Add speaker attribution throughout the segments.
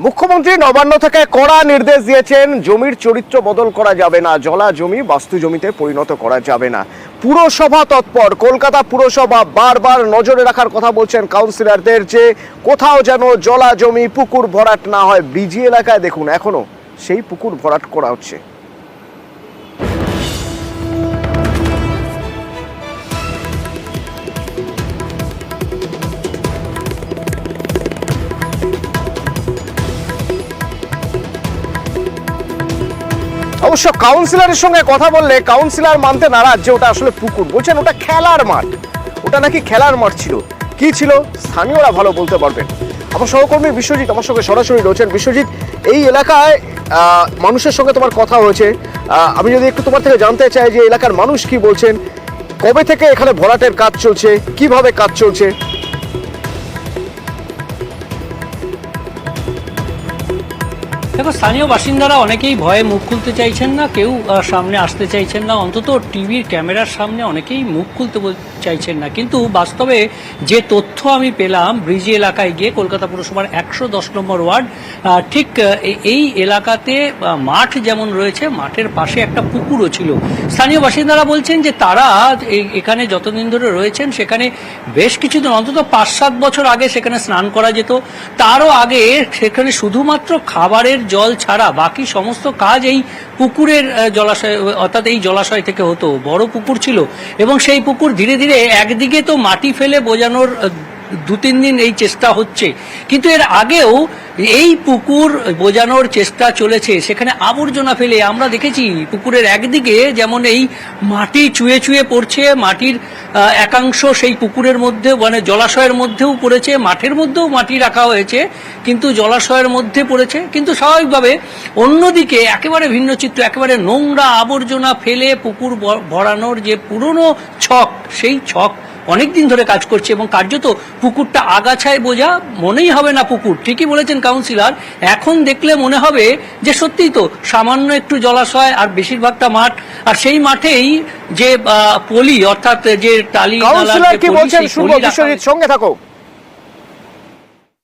Speaker 1: মুখ্যমন্ত্রী নবান্ন থেকে কড়া নির্দেশ দিয়েছেন, জমির চরিত্র বদল করা যাবে না, জলা জমি বাস্তু জমিতে পরিণত করা যাবে না। পুরসভা তৎপর, কলকাতা পুরসভা বারবার নজরে রাখার কথা বলছেন কাউন্সিলরদের যে কোথাও যেন জলা জমি পুকুর ভরাট না হয়। বিজি এলাকায় দেখুন এখনো সেই পুকুর ভরাট করা হচ্ছে। অবশ্য কাউন্সিলরের সঙ্গে কথা বললে কাউন্সিলর মানতে নারাজ যে ওটা আসলে পুকুর, বলছেন ওটা খেলার মাঠ। ওটা নাকি খেলার মাঠ ছিল, কি ছিল স্থানীয়রা ভালো বলতে পারবেন। আমার সহকর্মী বিশ্বজিৎ আমার সঙ্গে সরাসরি রয়েছেন। বিশ্বজিৎ, এই এলাকায় মানুষের সঙ্গে তোমার কথা হয়েছে, আমি যদি একটু তোমার থেকে জানতে চাই যে এলাকার মানুষ কি বলছেন, কবে থেকে এখানে ভরাটের কাজ চলছে, কিভাবে কাজ চলছে?
Speaker 2: দেখো, স্থানীয় বাসিন্দারা অনেকেই ভয়ে মুখ খুলতে চাইছেন না, কেউ সামনে আসতে চাইছেন না, অন্তত টিভির ক্যামেরার সামনে অনেকেই মুখ খুলতে চাইছেন না। কিন্তু বাস্তবে যে তথ্য আমি পেলাম ব্রিজি এলাকায় গিয়ে, কলকাতা পুরসভার 110 নম্বর ওয়ার্ড, ঠিক এই এলাকাতে মাঠ যেমন রয়েছে, মাঠের পাশে একটা পুকুরও ছিল। স্থানীয় বাসিন্দারা বলছেন যে তারা এখানে যতদিন ধরে রয়েছেন সেখানে বেশ কিছুদিন, অন্তত 5-7 বছর আগে সেখানে স্নান করা যেত। তারও আগে সেখানে শুধুমাত্র খাবারের জল ছাড়া বাকি সমস্ত কাজ এই পুকুরের জলাশয়, অর্থাৎ এই জলাশয় থেকে হতো। বড় পুকুর ছিল এবং সেই পুকুর ধীরে ধীরে একদিকে তো মাটি ফেলে বোঝানোর 2-3 দিন এই চেষ্টা হচ্ছে, কিন্তু এর আগেও এই পুকুর বোঝানোর চেষ্টা চলেছে। সেখানে আবর্জনা ফেলে আমরা দেখেছি পুকুরের একদিকে যেমন এই মাটি চুয়ে চুয়ে পড়ছে, মাটির একাংশ সেই পুকুরের মধ্যে, মানে জলাশয়ের মধ্যেও পড়েছে, মাঠের মধ্যেও মাটি রাখা হয়েছে কিন্তু জলাশয়ের মধ্যে পড়েছে। কিন্তু স্বাভাবিকভাবে অন্যদিকে একেবারে ভিন্ন চিত্র, একেবারে নোংরা আবর্জনা ফেলে পুকুর ভরানোর যে পুরনো ছক, সেই ছক অনেকদিন ধরে কাজ করছে এবং কার্যত পুকুরটা আগাছায় বোঝা, মনেই হবে না পুকুর। ঠিকই বলেছেন কাউন্সিলর, এখন দেখলে মনে হবে যে সত্যিই তো সামান্য একটু জলাশয় আর বেশিরভাগটা মাঠ, আর সেই মাঠেই যে পলি, অর্থাৎ যে টালি।
Speaker 1: কাউন্সিলর কি বলছেন শুনবো, বিশ্বজিৎ সঙ্গে থাকো।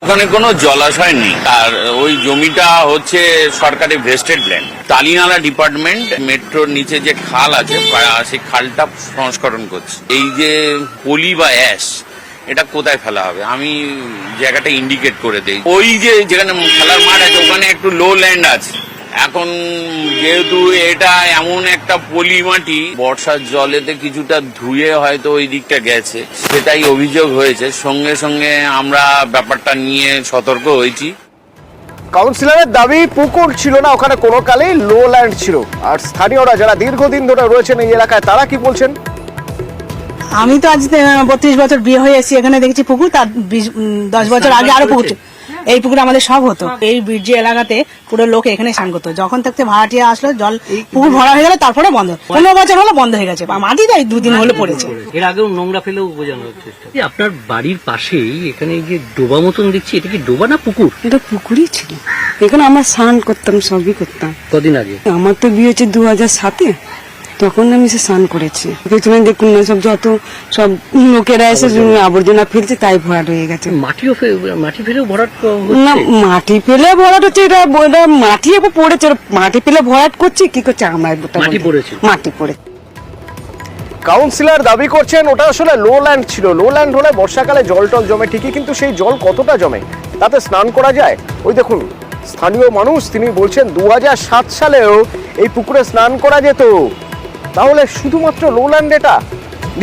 Speaker 3: ওখানে কোনো জলাশয় নেই, আর ওই জমিটা হচ্ছে সরকারি ভেস্টেড ল্যান্ড। টালিনালা ডিপার্টমেন্ট মেট্রোর নিচে যে খাল আছে, সেই খালটা সংস্করণ করছে। এই যে পলি বা অ্যাশ, এটা কোথায় ফেলা হবে আমি জায়গাটা ইন্ডিকেট করে দেই। ওই যে যেখানে খেলার মাঠ আছে ওখানে একটু লো ল্যান্ড আছে। এখন যেহেতু এটা এমন একটা পলি মাটি, বর্ষার জলেতে কিছুটা ধুয়ে হয়তো ওই দিকটা গেছে, সেটাই অভিযোগ হয়েছে। সঙ্গে সঙ্গে আমরা ব্যাপারটা নিয়ে সতর্ক হয়েছি।
Speaker 1: কাউন্সিলরের দাবি পুকুর ছিল না ওখানে, কোনো কালেই লো ল্যান্ড ছিল। আর স্থানীয়রা যারা দীর্ঘদিন ধরে রয়েছেন এই এলাকায়, তারা কি বলছেন?
Speaker 4: আমি তো আজ 32 বছর বিয়ে হয়ে এসেছি, এখানে দেখছি পুকুর, তার 10 বছর আগে আরো পুকুর। এই পুকুরে আমাদের সব হতো। এই ব্রিজি এলাকাতে পুরো লোক এখানে স্নান করতো। যখন থাকতে ভাড়াটিয়া আসলো, জল পুকুর ভরা হয়ে গেল, তারপরে বন্ধ। 15 বছর হলো বন্ধ হয়ে গেছে। মাটি তাই 2 দিন হলো পড়েছে।
Speaker 2: এর আগেও নোংরা ফেলেও বোঝানো হচ্ছে। আপনার বাড়ির পাশেই এখানে এই যে ডোবা মতন দেখছি, এটা কি ডোবা না পুকুর?
Speaker 5: এটা পুকুরই ছিল। এখানে আমরা স্নান করতাম, সবই করতাম।
Speaker 2: কদিন আগে
Speaker 5: আমার তো বিয়ে হচ্ছে 2007-এ, তখন আমি সে স্নান করেছি। পেছনে দেখুন না, সব লোকেরা এসে আবর্জনা ফেলছে, তাই ভরাট হয়ে গেছে।
Speaker 2: মাটি ফেলেও ভরাট
Speaker 5: না, মাটি ফেলে ভরাট হচ্ছে, এটা মাটি এবার পড়েছে, মাটি ফেলে ভরাট করছে, কি করছে আমরা মাটি পড়ে।
Speaker 1: কাউন্সিলর দাবি করছেন ওটা আসলে লো ল্যান্ড ছিল। লো ল্যান্ড হলে বর্ষাকালে জল টল জমে ঠিকই, কিন্তু সেই জল কতটা জমে তাতে স্নান করা যায়? ওই দেখুন স্থানীয় মানুষ, তিনি বলছেন 2007 সালেও এই পুকুরে স্নান করা যেত। তাহলে শুধুমাত্র লো ল্যান্ড, এটা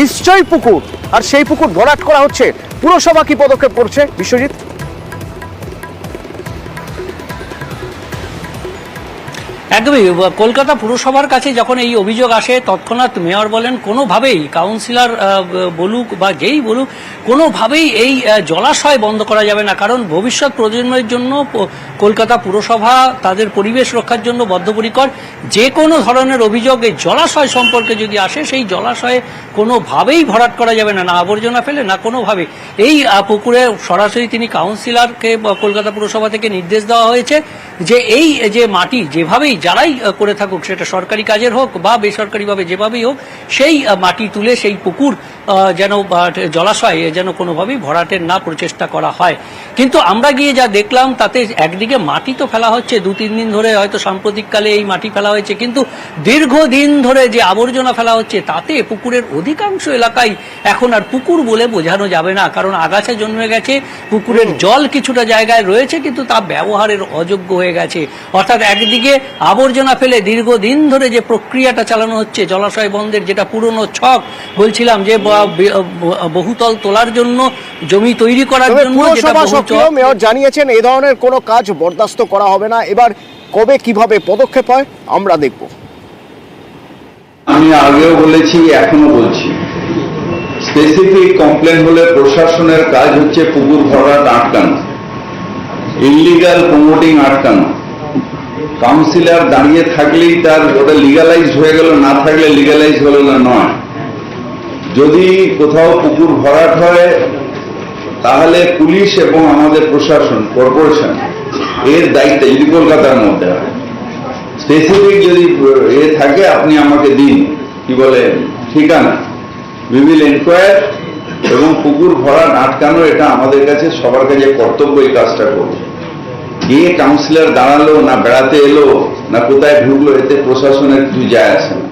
Speaker 1: নিশ্চয়ই পুকুর, আর সেই পুকুর ভরাট করা হচ্ছে। পুরসভা কি পদক্ষেপ করছে বিশ্বজিৎ?
Speaker 2: একদমই, কলকাতা পুরসভার কাছে যখন এই অভিযোগ আসে তৎক্ষণাৎ মেয়র বলেন কোনোভাবেই, কাউন্সিলর বলুক বা যেই বলুক, কোনোভাবেই এই জলাশয় বন্ধ করা যাবে না, কারণ ভবিষ্যৎ প্রজন্মের জন্য কলকাতা পুরসভা তাদের পরিবেশ রক্ষার জন্য বদ্ধপরিকর। যে কোনো ধরনের অভিযোগ এই জলাশয় সম্পর্কে যদি আসে, সেই জলাশয়ে কোনোভাবেই ভরাট করা যাবে না, না আবর্জনা ফেলে, না কোনোভাবে। এই পুকুরে সরাসরি তিনি কাউন্সিলরকে কলকাতা পুরসভা থেকে নির্দেশ দেওয়া হয়েছে যে এই যে মাটি যেভাবেই যারাই করে থাকুক, সেটা সরকারি কাজের হোক বা বেসরকারিভাবে যেভাবেই হোক, সেই মাটি তুলে সেই পুকুর যেন জলাশয় যেন কোনোভাবেই ভরাটের না প্রচেষ্টা করা হয়। কিন্তু আমরা গিয়ে যা দেখলাম তাতে একদিকে মাটি তো ফেলা হচ্ছে, 2-3 দিন ধরে হয়তো সাম্প্রতিককালে এই মাটি ফেলা হয়েছে, কিন্তু দীর্ঘদিন ধরে যে আবর্জনা ফেলা হচ্ছে তাতে পুকুরের অধিকাংশ এলাকায় এখন আর পুকুর বলে বোঝানো যাবে না, কারণ আগাছা জন্মে গেছে, পুকুরের জল কিছুটা জায়গায় রয়েছে কিন্তু তা ব্যবহারের অযোগ্য হয়ে গেছে। অর্থাৎ একদিকে আবর্জনা ফেলে দীর্ঘদিন ধরে যে প্রক্রিয়াটা চালানো হচ্ছে জলাশয় বন্ধের, যেটা পুরনো ছক বলছিলাম যে বহুতল তোলার জন্য, জমি তৈরি করার জন্য, যেটা
Speaker 1: পুরসভা সক্রিয়, মেয়র জানিয়েছেন এই ধরনের কোনো কাজ বরদাস্ত করা হবে না। এবার কবে কিভাবে পদক্ষেপ হয় আমরা দেখব।
Speaker 6: আমি আগেও বলেছি, এখনো বলছি, স্পেসিফিক কমপ্লেন হলে প্রশাসনের কাজ হচ্ছে পুকুর ভরাট আটকানো, ইলিগাল প্রমোটিং আটকানো। কাউন্সিলর দাঁড়িয়ে থাকলেই তার ওটা লিগালাইজ হয়ে গেল, না থাকলে লিগালাইজ হলো না নয়। যদি কোথাও পুকুর ভরাট হয় তাহলে পুলিশ এবং আমাদের প্রশাসন, কর্পোরেশন এর দায়িত্ব, যদি কলকাতার মধ্যে হয় স্পেসিফিক যদি থাকে, আপনি আমাকে দিন কি বলে ঠিকানা, উই উইল এনকোয়ার, এবং পুকুর ভরাট আটকানো এটা আমাদের কাছে সবার কাছে কর্তব্য, এই কাজটা করবো। গিয়ে কাউন্সিলর দাঁড়ালো না বেড়াতে এলো না কোথায় ঢুকলো, এতে প্রশাসনের কিছু যায় আসে না।